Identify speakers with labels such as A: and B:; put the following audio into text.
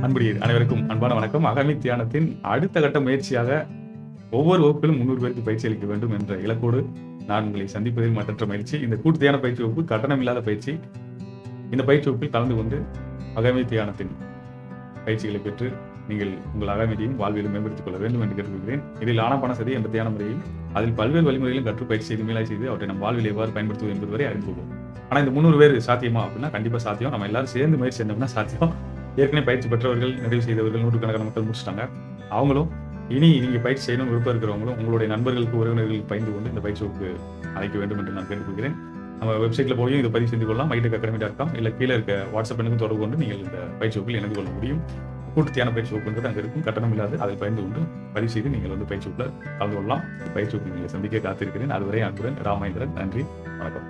A: அன்புடைய அனைவருக்கும் அன்பான வணக்கம். அகமி தியானத்தின் அடுத்த கட்ட முயற்சியாக ஒவ்வொரு வகுப்பிலும் 300 பேருக்கு பயிற்சி அளிக்க வேண்டும் என்ற இலக்கோடு நான் உங்களை சந்திப்பதில் மற்றற்ற மகிழ்ச்சி. இந்த கூட்டு தியான பயிற்சி வகுப்பு கட்டணமில்லாத பயிற்சி. இந்த பயிற்சி வகுப்பில் கலந்து கொண்டு அகமி தியானத்தின் பயிற்சிகளை பெற்று நீங்கள் உங்கள் அகமதியும் வாழ்வியலும் மேம்படுத்திக் கொள்ள வேண்டும் என்று கேட்டுக்கொள்கிறேன். இதில் ஆனப்பான சதி என்ற தியான முறையில் அதில் பல்வேறு வழிமுறைகளும் கற்று பயிற்சி செய்து மேலாய் செய்து அவற்றை நம் வாழ்வில் எவ்வாறு பயன்படுத்துவது என்பது வரை அறிந்து கொள்வோம். ஆனால் இந்த 300 பேர் சாத்தியமா அப்படின்னா கண்டிப்பாக சாத்தியம். நம்ம எல்லாரும் சேர்ந்து முயற்சி செஞ்சோம்னா சாத்தியம். ஏற்கனவே பயிற்சி பெற்றவர்கள், நிறைவு செய்தவர்கள், நூற்றுக்கணக்கான மக்கள் முடிச்சிட்டாங்க. அவங்களும் இனி நீங்க பயிற்சி செய்யணும் விருப்பம் இருக்கிறவங்களும் உங்களுடைய நண்பர்களுக்கு, உறவினர்களுக்கு பகிர்ந்து கொண்டு இந்த பயிற்சி வகுப்பு அழைக்க வேண்டும் என்று நான் கேட்டுக்கொள்கிறேன். நம்ம வெப்சைட்ல போய் இதை பதிவு செய்து கொள்ளலாம். mytechacademy.com இல்ல கீழே இருக்க வாட்ஸ்அப் எண்ணுக்கும் தொடர்பு கொண்டு நீங்கள் இந்த பயிற்சி வகுப்பில் இணைந்து கொள்ள முடியும். கூட்டு தியான பயிற்சி வகுப்புன்றது அங்கே இருக்கும். கட்டணம் இல்லாது அதில் பகிர்ந்து கொண்டு பதிவு செய்து நீங்கள் பயிற்சி வகுப்பில் கலந்து கொள்ளலாம். பயிற்சி வகுப்பு நீங்கள் சந்திக்க காத்திருக்கிறேன். அதுவரை அன்புடன் ராமேந்திரன். நன்றி, வணக்கம்.